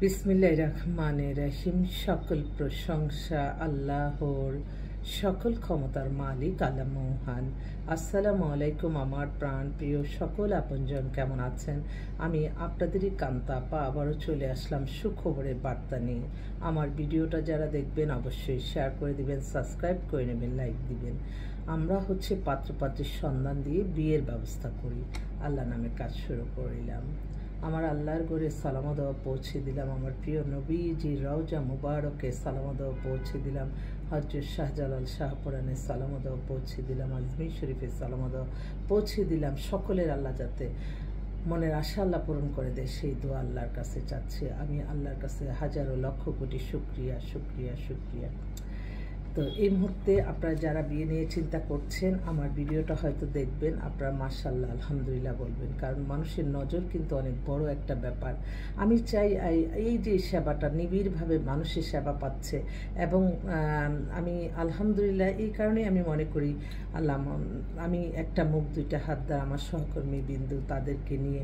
বিসমিল্লাহির রহমানির রহিম। সকল প্রশংসা আল্লাহর, সকল ক্ষমতার মালিক আল্লাহ মহান। আসসালামু আলাইকুম আমার প্রাণ প্রিয় সকল আপনজন, কেমন আছেন? আমি আপনাদেরই কান্তা আপা আবারও চলে আসলাম সুখবরের বার্তা নিয়ে। আমার ভিডিওটা যারা দেখবেন অবশ্যই শেয়ার করে দিবেন, সাবস্ক্রাইব করে নেবেন, লাইক দিবেন। আমরা পাত্রপাত্রীর সন্ধান দিয়ে বিয়ের ব্যবস্থা করি। আল্লাহ নামে কাজ শুরু করিলাম। আমার আল্লাহর ঘরে সালাম দেওয়া পৌঁছে দিলাম। আমার প্রিয় নবীজি রওজা মুবারকে সালাম দেওয়া পৌঁছে দিলাম। হযরত শাহজালাল শাহপুরানে সালাম দেওয়া পৌঁছে দিলাম। আজমির শরীফে সালাম দেওয়া পৌঁছে দিলাম। সকলের আল্লাহ যাতে মনের আশা আল্লাহ পূরণ করে দেয়, সেই দোয়া আল্লাহর কাছে চাচ্ছে। আমি আল্লাহর কাছে হাজারো লক্ষ কোটি শুকরিয়া শুকরিয়া শুকরিয়া। তো এই মুহূর্তে আপনারা যারা বিয়ে নিয়ে চিন্তা করছেন, আমার ভিডিওটা হয়তো দেখবেন, আপনারা মাশাআল্লাহ আলহামদুলিল্লাহ বলবেন, কারণ মানুষের নজর কিন্তু অনেক বড় একটা ব্যাপার। আমি চাই এই যে সেবাটা নিবিড়ভাবে মানুষের সেবা পাচ্ছে, এবং আমি আলহামদুলিল্লাহ এই কারণে আমি মনে করি আল্লাহ, আমি একটা মুখ দুইটা হাত দ্বারা আমার সহকর্মী বিন্দু তাদেরকে নিয়ে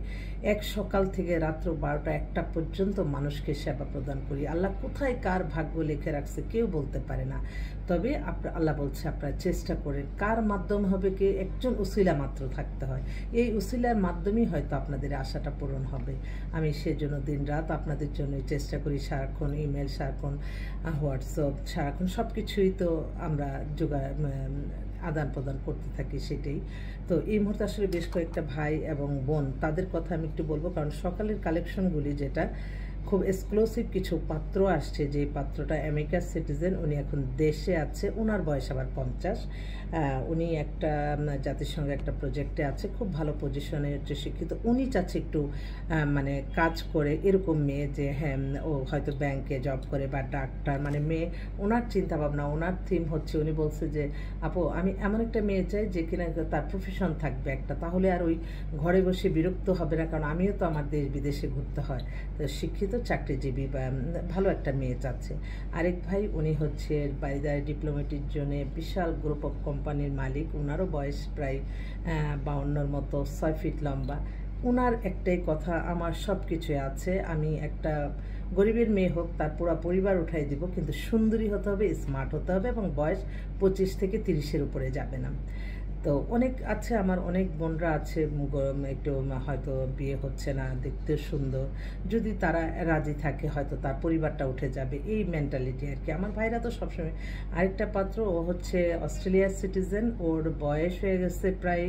এক সকাল থেকে রাত্র 12টা 1টা পর্যন্ত মানুষকে সেবা প্রদান করি। আল্লাহ কোথায় কার ভাগ্য লিখে রাখছে কেউ বলতে পারে না। তবে আল্লাহ বলছে আপনারা চেষ্টা করেন। কার মাধ্যম হবে, কে একজন উসিলা মাত্র থাকতে হয়, এই উসিলার মাধ্যমেই হয়তো আপনাদের আশাটা পূরণ হবে। আমি সেজন্য দিন রাত আপনাদের জন্য চেষ্টা করি, সারাক্ষণ ইমেল, সারাক্ষণ হোয়াটসঅ্যাপ, সারাক্ষণ সব কিছুই তো আমরা আদান প্রদান করতে থাকি, সেটাই। তো এই মুহূর্তে আসলে বেশ কয়েকটা ভাই এবং বোন, তাদের কথা আমি একটু বলবো, কারণ সকালের কালেকশনগুলি যেটা খুব এক্সক্লুসিভ কিছু পাত্র আসছে। যে পাত্রটা আমেরিকার সিটিজেন, উনি এখন দেশে আছে, ওনার বয়স আবার 50। উনি একটা জাতিসংঘে একটা প্রজেক্টে আছে, খুব ভালো পজিশনে হচ্ছে, শিক্ষিত। উনি চাচ্ছে একটু মানে কাজ করে এরকম মেয়ে, যে হ্যাঁ ও হয়তো ব্যাংকে জব করে বা ডাক্তার, মানে মেয়ে ওনার চিন্তা ভাবনা, ওনার থিম হচ্ছে, উনি বলছে যে আপু আমি এমন একটা মেয়ে চাই যে কিনা তার প্রফেশন থাকবে একটা, তাহলে আর ওই ঘরে বসে বিরক্ত হবে না, কারণ আমিও তো আমার দেশ বিদেশে ঘুরতে হয়। তো শিক্ষিত চাকরিজীবী বা ভালো একটা মেয়ে চাচ্ছে। আরেক ভাই, উনি হচ্ছে বাইরে ডিপ্লোমেটির জন্য বিশাল গ্রুপ অফ কোম্পানির মালিক, ওনারও বয়স প্রায় 52-র মতো, 6 ফিট লম্বা। ওনার একটাই কথা, আমার সব কিছুই আছে, আমি একটা গরিবের মেয়ে হোক তার পুরো পরিবার উঠাই দিব, কিন্তু সুন্দরী হতে হবে, স্মার্ট হতে হবে, এবং বয়স 25 থেকে 30-এর উপরে যাবে না। তো অনেক আছে, আমার অনেক বোনরা আছে একটু হয়তো বিয়ে হচ্ছে না, দেখতে সুন্দর, যদি তারা রাজি থাকে হয়তো তার পরিবারটা উঠে যাবে, এই মেন্টালিটি আর কি। আমার ভাইরা তো সবসময়। আরেকটা পাত্র, ও হচ্ছে অস্ট্রেলিয়ার সিটিজেন, ওর বয়স হয়ে গেছে প্রায়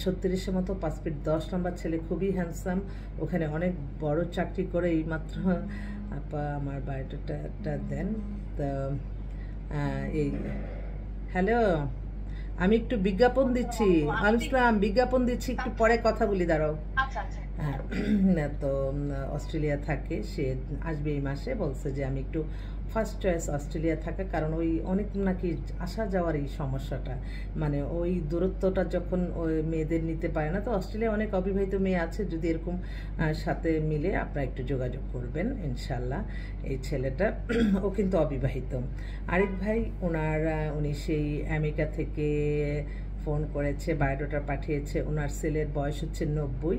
36-এর মতো, 5 ফিট 10 নম্বর ছেলে, খুবই হ্যান্ডসাম, ওখানে অনেক বড় চাকরি করে। এইমাত্র আপা আমার বায়োডাটাটা দেন। তো এই হ্যালো, আমি একটু বিজ্ঞাপন দিচ্ছি, ইসলাম বিজ্ঞাপন দিচ্ছি, একটু পরে কথা বলি, দাঁড়াও। হ্যাঁ, তো অস্ট্রেলিয়া থাকে, সে আসবে এই মাসে, বলছে যে আমি একটু ফার্স্ট চয়েস অস্ট্রেলিয়া থাকা, কারণ ওই অনেক নাকি আসা যাওয়ার এই সমস্যাটা, মানে ওই দূরত্বটা যখন ওই মেয়েদের নিতে পারে না। তো অস্ট্রেলিয়া অনেক অবিবাহিত মেয়ে আছে, যদি এরকম সাথে মিলে আপনারা একটু যোগাযোগ করবেন ইনশাল্লাহ। এই ছেলেটা ও কিন্তু অবিবাহিত। আরেক ভাই, উনি সেই আমেরিকা থেকে ফোন করেছে, বায়োডাটা পাঠিয়েছে। ওনার ছেলের বয়স হচ্ছে 90,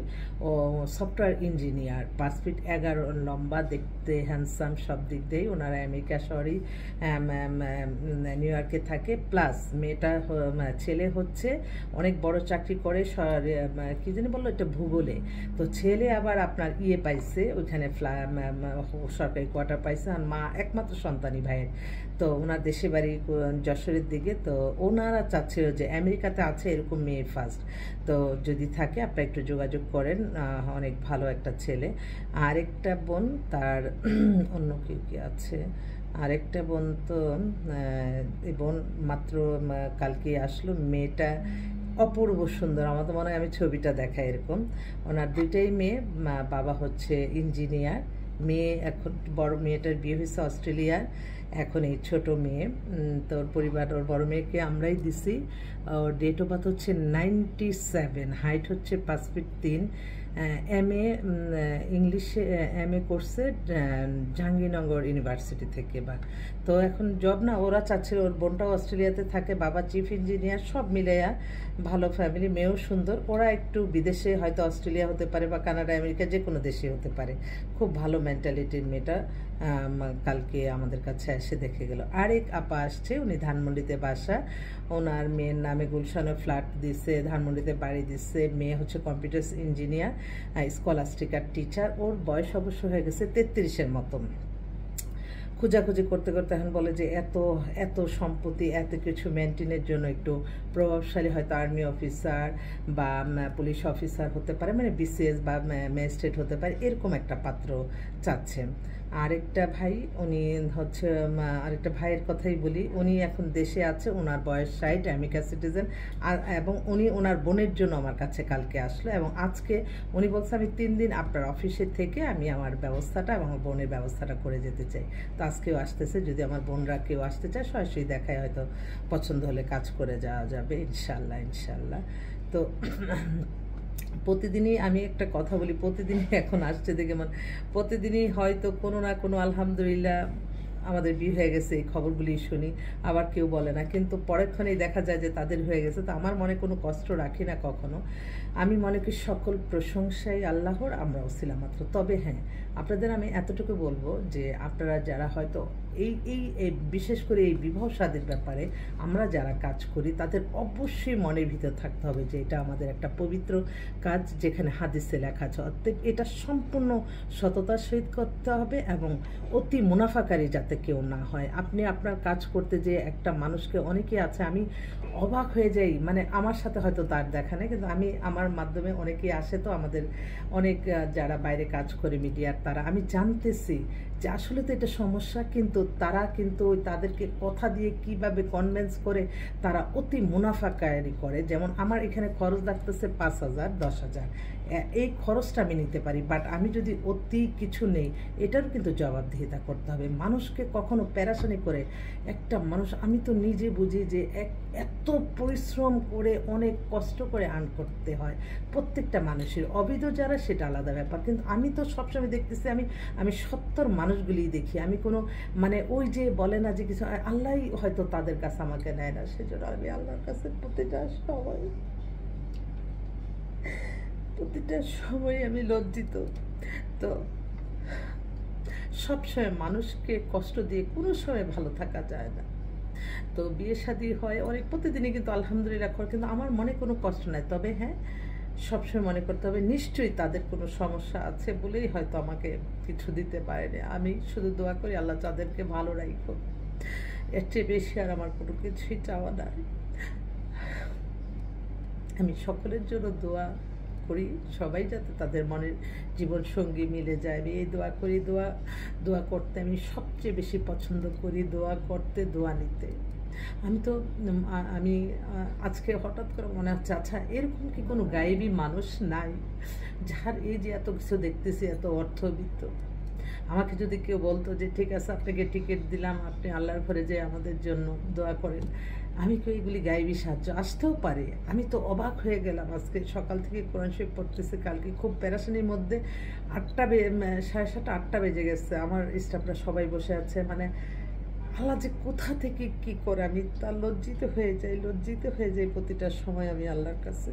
ও সফটওয়্যার ইঞ্জিনিয়ার, 5 ফিট 11 লম্বা, দেখতে হ্যান্ডসাম, সব দিক দিয়েই। ওনারা আমেরিকা শহরেই নিউ ইয়র্কে থাকে। প্লাস ছেলে হচ্ছে অনেক বড় চাকরি করে, কি জানি বললো এটা, ভূগোলে। তো ছেলে আবার আপনার পাইছে ওইখানে, সরকারি কোয়ার্টার পাইছে, আর মা একমাত্র সন্তানী ভাইয়ের। তো ওনার দেশে বাড়ি যশোরের দিকে। তো ওনারা চাচ্ছিল যে আমেরিকাতে আছে এরকম মেয়ে ফার্স্ট, তো যদি থাকে আপনারা একটু যোগাযোগ করেন, অনেক ভালো একটা ছেলে। আরেকটা বোন, তার অন্য কেউ কি আছে, আরেকটা বোন, তো এই বোন মাত্র কালকে আসলো। মেয়েটা অপূর্ব সুন্দর, আমার তো মনে হয় আমি ছবিটা দেখা এরকম। ওনার দুইটাই মেয়ে, বাবা হচ্ছে ইঞ্জিনিয়ার, মেয়ে এখন বড় মেয়েটার বিয়ে হয়েছে অস্ট্রেলিয়ার, এখন এই ছোট মেয়ে। তোর পরিবার, ওর বড় মেয়েকে আমরাই দিছি। ওর ডেট অফ বার্থ হচ্ছে 97, হাইট হচ্ছে 5 ফিট 3, MA ইংলিশে MA করছে জাহাঙ্গীরনগর ইউনিভার্সিটি থেকে। বা তো এখন জব না, ওরা চাচ্ছিল, ওর বোনটাও অস্ট্রেলিয়াতে থাকে, বাবা চিফ ইঞ্জিনিয়ার, সব মিলেয়া ভালো ফ্যামিলি, মেয়েও সুন্দর। ওরা একটু বিদেশে, হয়তো অস্ট্রেলিয়া হতে পারে বা কানাডা, আমেরিকা, যে কোনো দেশে হতে পারে। খুব ভালো মেন্টালিটির মেয়েটা। কালকে আমাদের কাছে এসে দেখে গেল। আরেক আপা আসছে, উনি ধানমন্ডিতে বাসা, ওনার মেয়ের নামে গুলশানে ফ্ল্যাট দিচ্ছে, ধানমন্ডিতে বাড়ি দিচ্ছে। মেয়ে হচ্ছে কম্পিউটার ইঞ্জিনিয়ার, স্কলাস্টিকার টিচার। ওর বয়স অবশ্য হয়ে গেছে 33-এর মতন। খোঁজাখুঁজি করতে করতে এখন বলে যে এত এত সম্পত্তি, এত কিছু মেনটেনের জন্য একটু প্রভাবশালী, হয়তো আর্মি অফিসার বা পুলিশ অফিসার হতে পারে, মানে BCS বা ম্যাজিস্ট্রেট হতে পারে, এরকম একটা পাত্র চাচ্ছেন। আরেকটা ভাই, উনি হচ্ছে, আরেকটা ভাইয়ের কথাই বলি, উনি এখন দেশে আছে, ওনার বয়স 60, আমেরিকা সিটিজেন। এবং উনি ওনার বোনের জন্য আমার কাছে কালকে আসলো, এবং আজকে উনি বলছে আমি 3 দিন আপনার অফিসে থেকে আমি আমার ব্যবস্থাটা এবং আমার বোনের ব্যবস্থাটা করে যেতে চাই। তো আজকেও আসতেছে, যদি আমার বোনরা কেউ আসতে চায় সরাসরি দেখায়, হয়তো পছন্দ হলে কাজ করে যাওয়া যাবে ইনশাল্লাহ ইনশাল্লাহ। তো প্রতিদিনই আমি একটা কথা বলি, প্রতিদিনই এখন আসছে দেখে মানে প্রতিদিনই হয়তো কোনো না কোনো আলহামদুলিল্লাহ আমাদের বিয়ে হয়ে গেছে এই খবরগুলি শুনি, আবার কেউ বলে না, কিন্তু পরেক্ষণেই দেখা যায় যে তাদের হয়ে গেছে। তো আমার মনে কোনো কষ্ট রাখি না কখনো। আমি মনে করি সকল প্রশংসাই আল্লাহর, আমরাও ছিলাম মাত্র। তবে হ্যাঁ, আপনাদের আমি এতটুকু বলবো যে আপনারা যারা হয়তো এই বিশেষ করে এই বিবাহ শাদীর ব্যাপারে আমরা যারা কাজ করি, তাদের অবশ্যই মনের ভিতর থাকতে হবে যে এটা আমাদের একটা পবিত্র কাজ, যেখানে হাদিসে লেখা আছে। অতএব এটা সম্পূর্ণ সততার সহিত করতে হবে এবং অতি মুনাফাকারী যাতে কেউ না হয়। আপনি আপনার কাজ করতে যে একটা মানুষকে, অনেকে আছে, আমি অবাক হয়ে যাই, মানে আমার সাথে হয়তো তার দেখা নেই, কিন্তু আমি আমার মাধ্যমে অনেকেই আসে, তো আমাদের অনেক যারা বাইরে কাজ করে মিডিয়ার, তারা, আমি জানতেছি যে আসলে তো এটা সমস্যা, কিন্তু তারা কিন্তু তাদেরকে কথা দিয়ে কিভাবে কনভিন্স করে তারা অতি মুনাফাকারি করে। যেমন আমার এখানে খরচ লাগতেছে 5,000 10,000, এই খরচটা আমি নিতে পারি, বাট আমি যদি অতি কিছু নেই, এটারও কিন্তু জবাবদিহিতা করতে হবে। মানুষকে কখনো প্যারাশানি করে একটা মানুষ, আমি তো নিজে বুঝি যে এত পরিশ্রম করে অনেক কষ্ট করে আর্ন করতে হয় প্রত্যেকটা মানুষের। অবৈধ যারা, সেটা আলাদা ব্যাপার, কিন্তু আমি তো সবসময় দেখতেছি, আমি সত্তর মানুষগুলিই দেখি। আমি কোনো মানে ওই যে বলে না যে কিছু, আল্লাহই হয়তো তাদের কাছে আমাকে নেয় না, সেজন্য আমি আল্লাহর কাছে প্রতিটা সময় আমি লজ্জিত। তো সবসময় মানুষকে কষ্ট দিয়ে কোনো সময় ভালো থাকা যায় না। তো বিয়ে শাদী হয় অনেক, প্রতিদিনই কিন্তু আলহামদুলিল্লাহ করে, কিন্তু আমার মনে কোনো কষ্ট নাই। তবে হ্যাঁ, সবসময় মনে করতে হবে নিশ্চয়ই তাদের কোনো সমস্যা আছে বলেই হয়তো আমাকে কিছু দিতে পারেনি। আমি শুধু দোয়া করি আল্লাহ তাদেরকে ভালো রাখো, এর চেয়ে বেশি আর আমার কোনো কিছুই চাওয়া নাই। আমি সকলের জন্য দোয়া করি, সবাই যাতে তাদের মনের জীবন সঙ্গী মিলে যায়, আমি এই দোয়া করি। দোয়া করতে আমি সবচেয়ে বেশি পছন্দ করি, দোয়া করতে, দোয়া নিতে। আমি আজকে হঠাৎ করে মনে হচ্ছে, আচ্ছা এরকম কি কোনো গায়েবী মানুষ নাই যার এই যে এত কিছু দেখতেছি, এত অর্থবিত্ত? আমাকে যদি কেউ বলতো যে ঠিক আছে আপনাকে টিকিট দিলাম, আপনি আল্লাহর ঘরে যে আমাদের জন্য দোয়া করেন, আমি কি এগুলি গায়েবী সাহায্য আসতেও পারে? আমি তো অবাক হয়ে গেলাম। আজকে সকাল থেকে কোরআন শরীফ পড়তেছি, কালকে খুব প্যারাশানির মধ্যে 7:30 8টা বেজে গেছে, আমার স্টাফরা সবাই বসে আছে, মানে আল্লাহ যে কোথা থেকে কি করে, আমি তার লজ্জিত হয়ে যাই প্রতিটা সময় আমি আল্লাহর কাছে।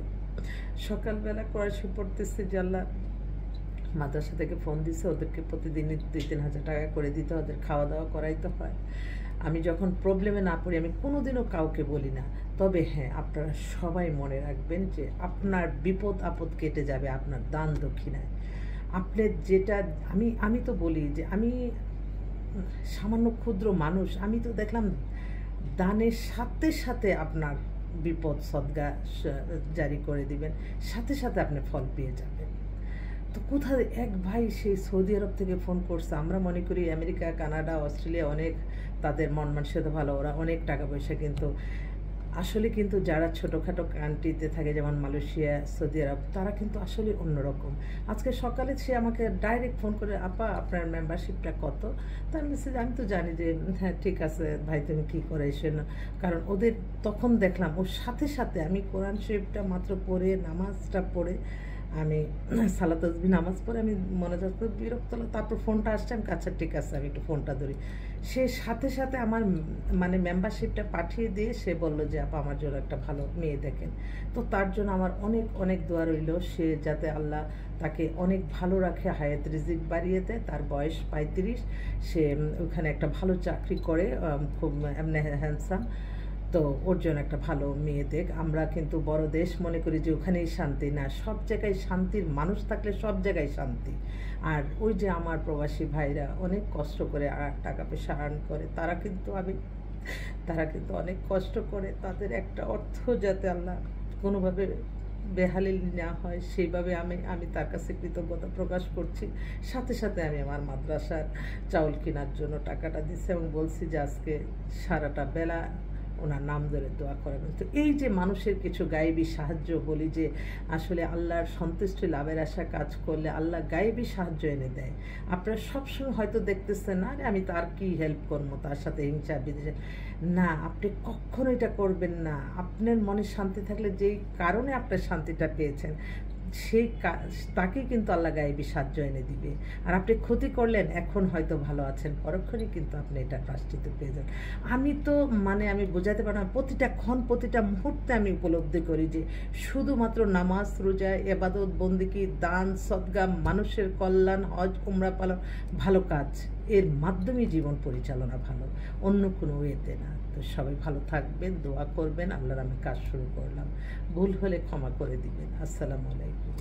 সকালবেলা কোরআন শরীফ পড়তেছি যে আল্লাহ, মাদ্রাসা থেকে ফোন দিছে, ওদেরকে প্রতিদিনই 2-3 হাজার টাকা করে দিতে, ওদের খাওয়া দাওয়া করাইতে হয়। আমি যখন প্রবলেমে না পড়ি, আমি কোনোদিনও কাউকে বলি না। তবে হ্যাঁ, আপনারা সবাই মনে রাখবেন যে আপনার বিপদ আপদ কেটে যাবে আপনার দান দক্ষিণায়। আপনি যেটা, আমি তো বলি যে আমি সামান্য ক্ষুদ্র মানুষ, আমি তো দেখলাম দানের সাথে সাথে আপনার বিপদ সদগা জারি করে দিবেন, সাথে সাথে আপনি ফল পেয়ে যাবেন। তো কোথায় এক ভাই সেই সৌদি আরব থেকে ফোন করছে, আমরা মনে করি আমেরিকা, কানাডা, অস্ট্রেলিয়া অনেক তাদের মন মানসিকতা ভালো, ওরা অনেক টাকা পয়সা, কিন্তু আসলে কিন্তু যারা ছোটোখাটো কান্ট্রিতে থাকে, যেমন মালয়েশিয়া, সৌদি আরব, তারা কিন্তু আসলে অন্যরকম। আজকে সকালে সে আমাকে ডাইরেক্ট ফোন করে, আপা আপনার মেম্বারশিপটা কত? তার মেসেজ আমি তো জানি যে হ্যাঁ ঠিক আছে ভাই, তুমি কী করে এসে না, কারণ ওদের, তখন দেখলাম ওর সাথে সাথে আমি কোরআন শরীফটা মাত্র পড়ে, নামাজটা পড়ে আমি সালাত তাসবিহ নামাজ পড়ে আমি মনে যাচ্ছে বিরক্ত হলো, তারপর ফোনটা আসছে, আমি আচ্ছা ঠিক আছে আমি একটু ফোনটা ধরি। সে সাথে সাথে আমার মানে মেম্বারশিপটা পাঠিয়ে দিয়ে সে বলল যে আপা আমার জন্য একটা ভালো মেয়ে দেখেন। তো তার জন্য আমার অনেক অনেক দোয়া রইল, সে যাতে আল্লাহ তাকে অনেক ভালো রাখে, হায়াত রিজিক বাড়িয়ে দেয়। তার বয়স 35, সে ওখানে একটা ভালো চাকরি করে, খুব এমনি হ্যান্ডসাম। তো ওর জন্য একটা ভালো মেয়ে দেখ। আমরা কিন্তু বড় দেশ মনে করি যে ওখানেই শান্তি, না, সব জায়গায় শান্তির মানুষ থাকলে সব জায়গায় শান্তি। আর ওই যে আমার প্রবাসী ভাইরা অনেক কষ্ট করে টাকা পয়সা আর্ন করে, তারা কিন্তু অনেক কষ্ট করে, তাদের একটা অর্থ যাতে আল্লাহ কোনোভাবে বেহালিল না হয় সেইভাবে আমি তার কাছে কৃতজ্ঞতা প্রকাশ করছি। সাথে সাথে আমি আমার মাদ্রাসার চাউল কেনার জন্য টাকাটা দিচ্ছি এবং বলছি যে আজকে সারাটা বেলা ওনার নাম ধরে দোয়া করাবেন। তো এই যে মানুষের কিছু গায়েবী সাহায্য, বলি যে আসলে আল্লাহর সন্তুষ্টি লাভের আশা কাজ করলে আল্লাহ গায়েবী সাহায্য এনে দেয়। আপনারা সবসময় হয়তো দেখতেছেন না, আমি তার কি হেল্প করবো, তার সাথে হিংসা বিদ্বেষ, না, আপনি কখনো এটা করবেন না। আপনার মনে শান্তি থাকলে যেই কারণে আপনার শান্তিটা পেয়েছেন সেই তাকেই কিন্তু আল্লাহ গায়েবী সাহায্য এনে দিবে। আর আপনি ক্ষতি করলেন, এখন হয়তো ভালো আছেন, পরক্ষণেই কিন্তু আপনি এটা প্রায়শ্চিত্ত পেয়ে যান। আমি তো আমি বোঝাতে পারবো না, প্রতিটা ক্ষণ প্রতিটা মুহূর্তে আমি উপলব্ধি করি যে শুধুমাত্র নামাজ, রোজা, ইবাদত, বন্দেগী, দান, সদকা, মানুষের কল্যাণ, হজ, উমরা পালন, ভালো কাজ, এর মাধ্যমে জীবন পরিচালনা ভালো, অন্য কোনো ওয়েতে না। তো সবাই ভালো থাকবেন, দোয়া করবেন। আল্লাহর আমি কাজ শুরু করলাম, ভুল হলে ক্ষমা করে দিবেন। আসসালামু আলাইকুম।